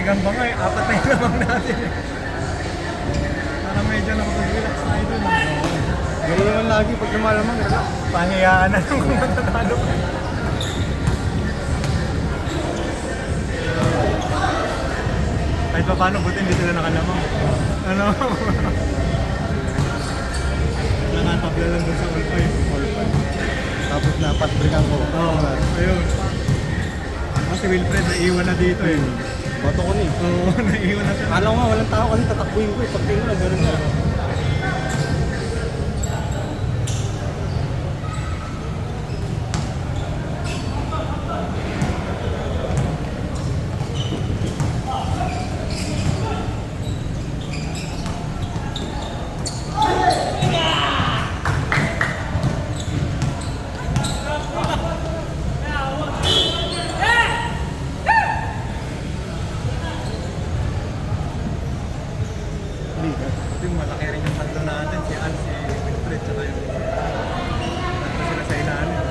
Talagang bangay, apat na yung lamang natin eh. Parang medyo nakapag-relax tayo dun. Gano'n naman lagi pag lumalamang. Pahiyaan na lang kung matatalo ka. Kahit pa paano, buti hindi sila nakalamang. Ano? Nakatabla lang dun sa all five. Tapos na patrikan ko. Oo, ayun. Kasi Wilfred naiwan na dito eh. Bato ko ni. Oo, naiwan na siya. Alam ko nga, walang tao kasi tatakbuhin ko eh. Pag tingin ko lang, gano'n na. Yung malaki rin yung tatlo natin, si Al, si Wilfred, tsaka yung tatlo sila sa ilalim.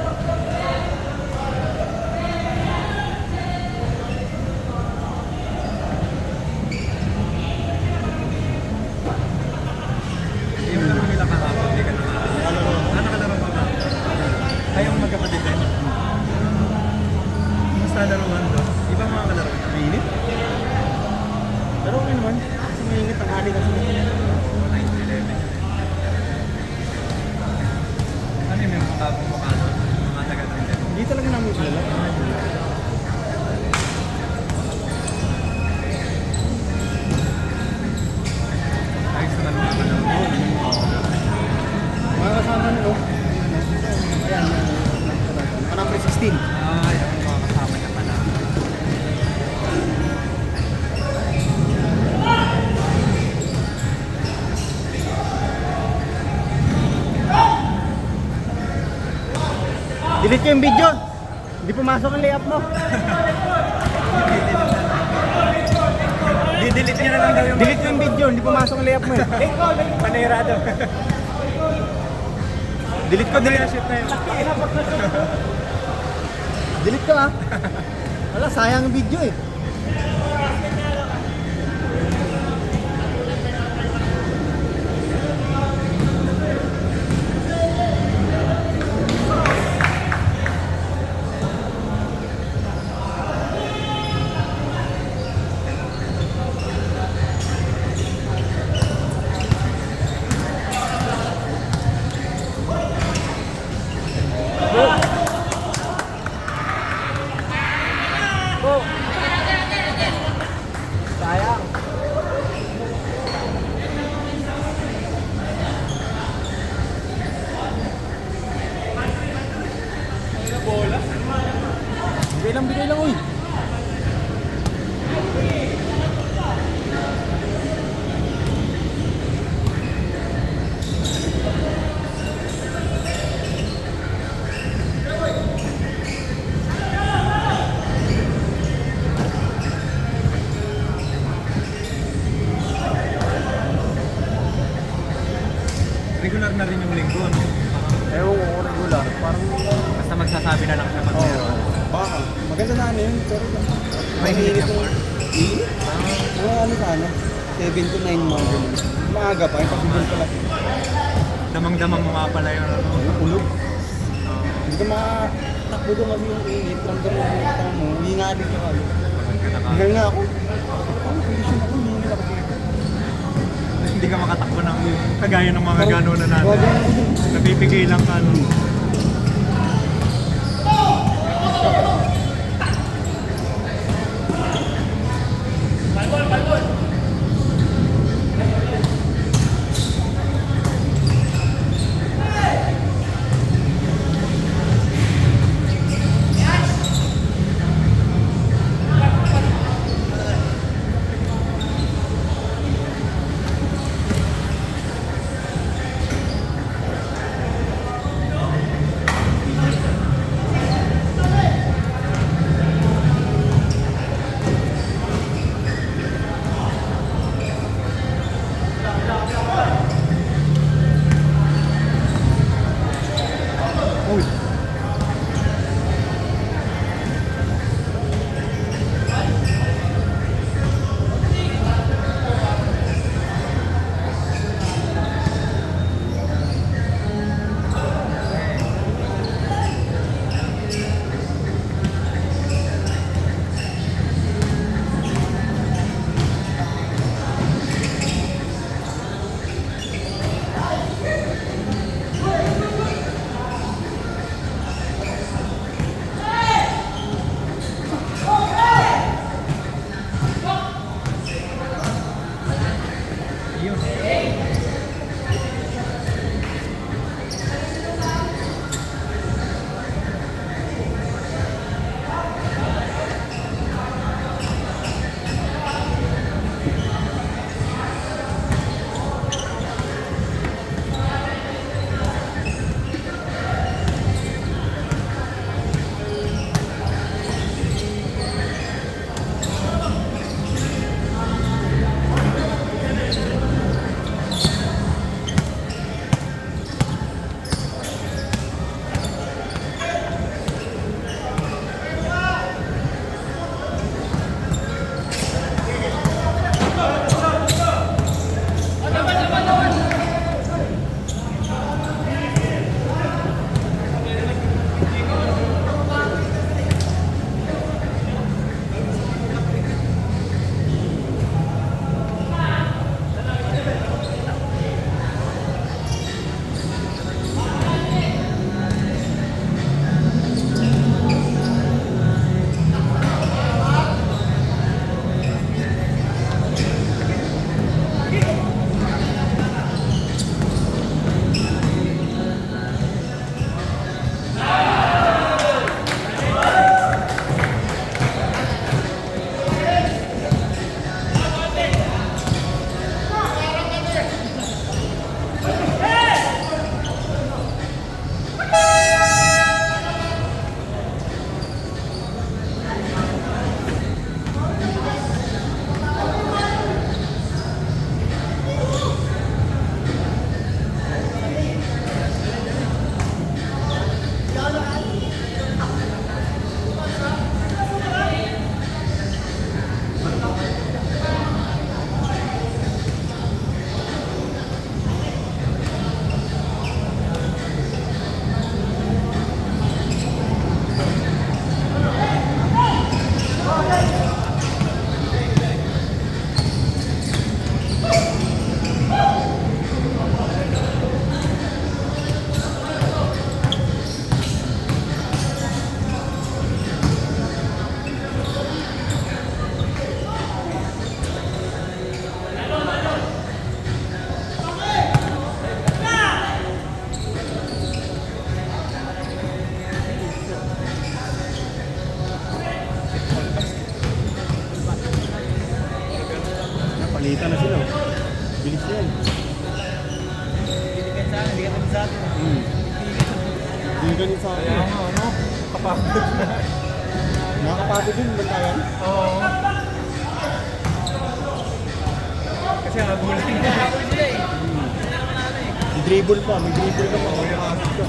Hindi mo naman nila kahapon, hindi ka nakalaro. Nakalaro ka ba? Kayong magkapatid din? Basta laruan doon. Ibang mga kalaro niya. Mainit? Pero okay naman. Kasi mainit ang hali kasi. 9-11. Ano yung may matabong mukha doon? Mga taga-11. Hindi talaga namin kilala. Ayos na mga kalaro. Mga kasama nyo. Ayan. Naka-number 16. Ay, ang mga kasama niya pala. Delete ko yung video. Hindi pumasok ang layup mo. Di-delete niya na lang daw yung Delete ko yung video. Hindi pumasok ang layup mo eh. panirado. Delete ko, delete. Shoot na yun. Delete ko ah. Wala, sayang ang video eh. Sayang. Bigay lang uy. Regular na rin yung linggo, no? Ewan ko kung regular. Parang Basta magsasabi na lang siya pag meron. baka. Maganda na ano yun. Pero May mainit init yung init. Mga ano sana. 7 to 9 mga ganun. Maaga pa. Yung pag-bigyan pala. Damang-damang mo nga pala yun, ano? Ulog. Hindi ka makatakbo doon kasi yung init. Ramdam mo yung katang mo. Hingali ka kayo. Hingal nga ako. Ano kondisyon ako? Hingal ako dito. Hindi ka makatakbo ng kagaya ng mga gano'n na Wag natin. ako dun. Napipigilan ka, no? Kita na sila. Bilis na yan. Hindi ka sa akin, hindi ka naman sa atin. Hindi ganun sa akin. Kaya nga, ano? Kapagod na. Nakakapagod din, banda yan. Oo. Kasi habulin niya. Nakakapagod sila eh. Hindi naman natin eh. May dribble pa, may dribble ka pa. Makakapagod ka.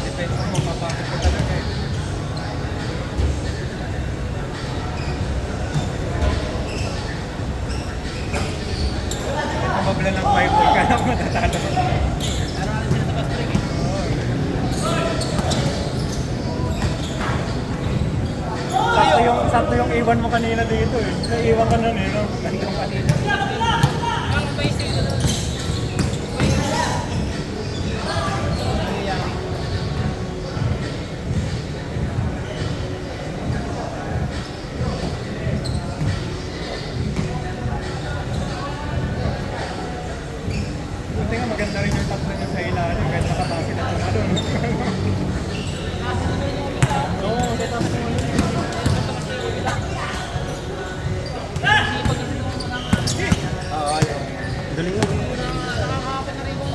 Depende mo, papakit ka talaga eh. Ito mabla ng 5-4 ka lang matatalo. Araw-araw sila sa Patrick eh. Sakto yung iwan mo kanina dito eh. Naiwan ka na nila. Nandun kanina. Ang base sila doon. Nangyayari. Buti nga maganda rin yung tatlo niya sa ilalim kahit nakatasi na tumalon. Oo, kita mo. Oo, ayaw. Galing mo. Nakakapit na rin mo.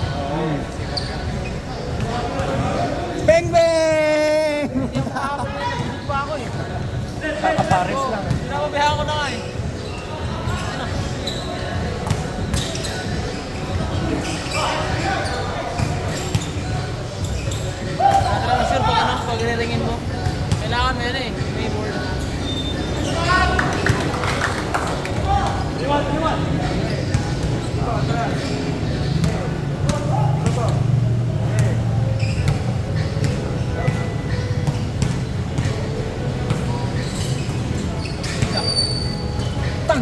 Bang bang! Hindi ako makakapit na rin. Busog pa ako eh. Kakapares lang. Pinapabihan ko na nga eh. Talaga sure pag ano, pag niringin mo. Kailangan mo yan eh. May board.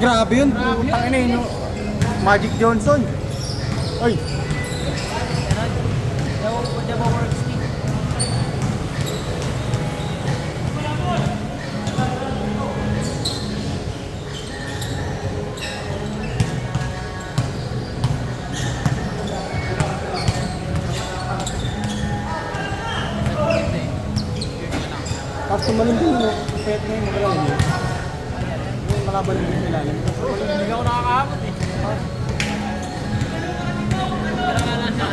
Grabe yun. Putang ina yun. Magic Johnson. Ay, Java works team. tapos tumalun din mo. Pet na yun, magalang yun. Yung malaban din yung ilalim. Hindi ako nakakahabot eh. Kailangan na siya.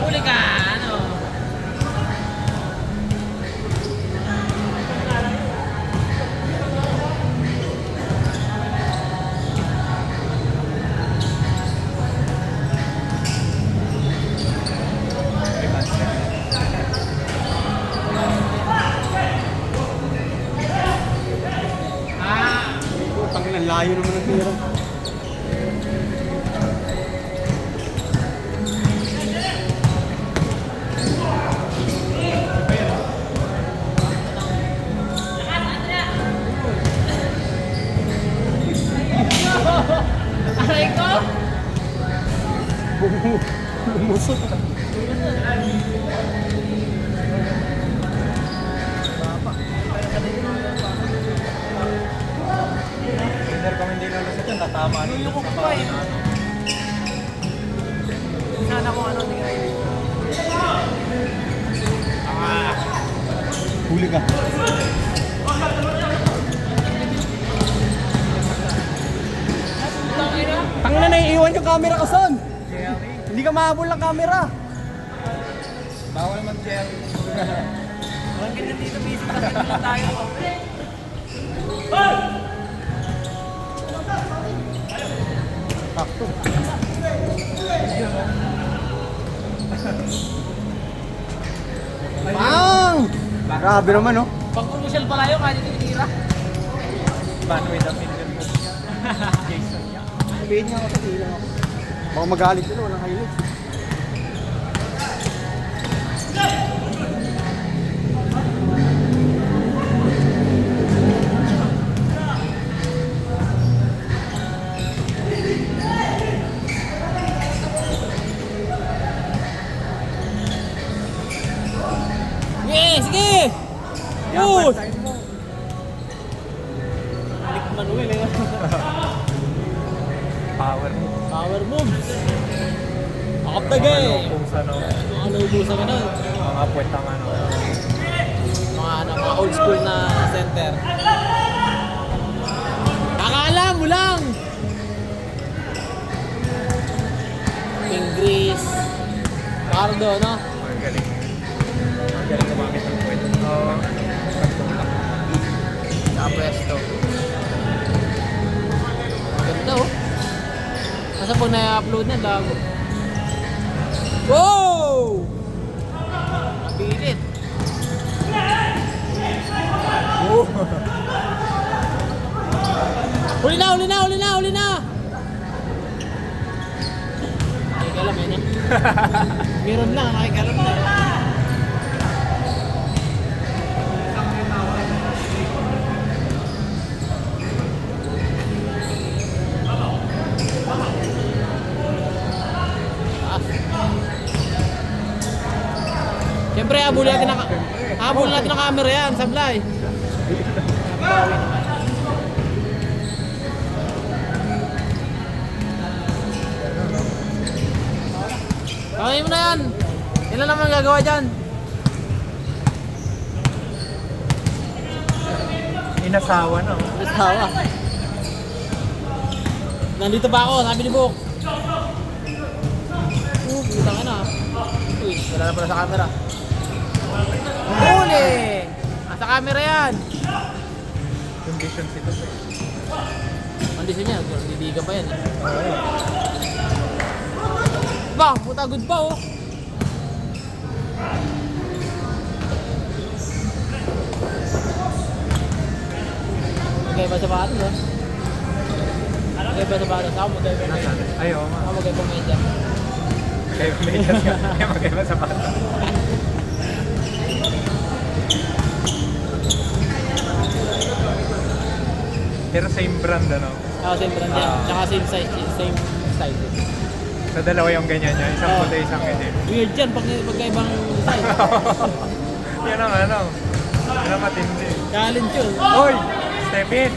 Huli ka, ano? Putang ina, layo naman ng tira. Aray ko! Lumusot. Winner kung hindi lulusot yun, tatama rin. Luyo ko pa eh. Sana kung ano, hindi ka rin. Huli ka. Tangina. Tangina na iiwan yung camera ko son. Jerry. Hindi ka mahabol ng camera. Bawal mag-Jerry. Walang ganyan dito, busy kasi lang tayo. Sakto. Bang! Grabe naman oh. Pag commercial pala yun, kahit hindi tira. Ban with a million moves. Jason niya. Sabihin niya ako sa tila ako. Baka magalit sila, walang highlights. Sige, sige! Push! Balik Manuel eh. Power move. Power moves. Akap na game. Kung sa ano, Mga naubusan ka na. mga puwet ang ano. Mga mga old school na center. Akala mo lang! King Grease, Pardo, no? Ang galing. Ang galing gumamit ng pwede. Oo. Sa Presto. Ganda, oh. Nasa po na-upload na, lago. Wow! Pilit. Oh. Huli na, huli na, huli na, huli na! Nakikalam yan, meron lang, nakikalam na. Siyempre, habulin natin ang camera yan, sablay. Kaya mo na yan. Ilan naman gagawa dyan? Inasawa na. Oh. Asawa. Nandito pa ako, sabi ni Bok. Putang ina. Uy, wala na pala sa camera. Huli! Nasa camera yan. Conditions ito. Kondisyon niya, didiga pa yan. Bang, puta good pa oh. Okay ba sa batas oh? Okay ba sa batas? Ako magay pa medya. Ay, oo nga. Ako magay pa medya. Kaya medyas ka. Kaya magkaiba sa bata. Pero same brand ano? Ako same brand yan. Tsaka same size, same size. Sa dalawa yung ganyan niya. Isang puti, isang hindi. Weird yan pag magkaibang size. Yan ang ano. Yan ang matindi. Challenge yun. Hoy! Step in!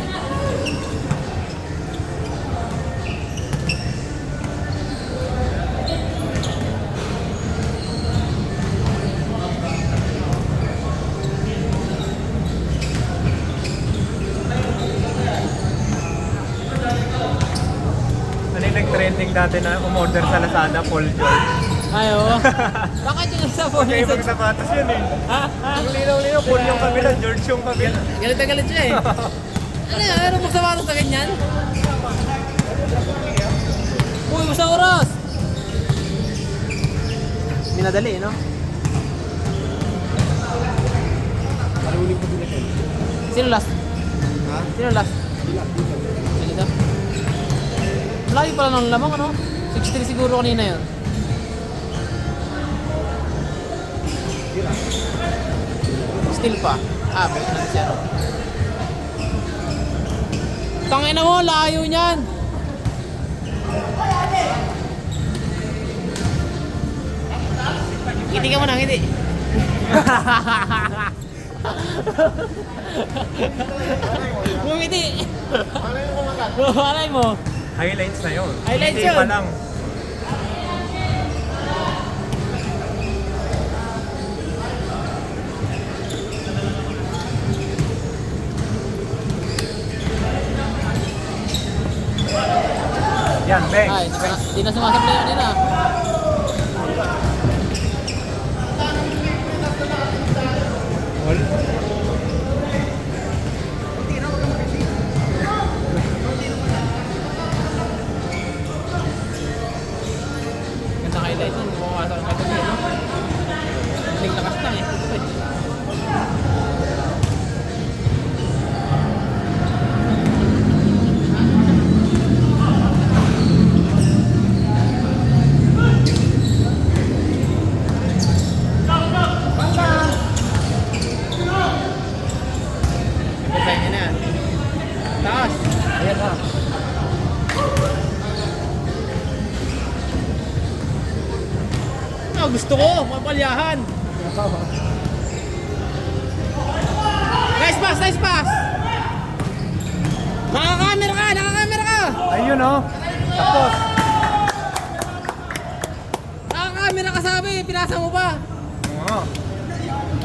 Ano yung nag-trending dati na umorder sa Lazada, Paul George? Ay oo. Bakit yung nasa phone? Okay, ibang sapatos yun eh. Ha? Ang linaw-linaw, Paul yung kabila, George yung kabila. Galit na galit siya eh. Ano yan? Ano mo sapatos na ganyan? Uy, basta oras! Minadali, no? Maluling ko din siya. Sino last? Ha? Sino last? Sige daw. Lagi pala ng lamang, ano? 63 siguro kanina yun. Still pa. Ah, balik na siya, no? Tangina mo, layo niyan! Ngiti ka mo na, ngiti. Ngiti. Alay mo. Highlights na yun. Highlights Hindi yun. pa lang. Yan, Beng. Ay, di na sumasablay yun yun ah. Ganda highlight nun, bumawasak ang kagabi, no? Maling lakas lang eh. Ito eh. Design niya na yan. Taas! Ayan na. Ah, gusto ko! Mapalyahan! Nice pass! Nice pass! Nakakamera ka! Nakakamera ka! Ayun oh. Tapos. Nakakamera ka sabi! Pinasa mo pa! Oo.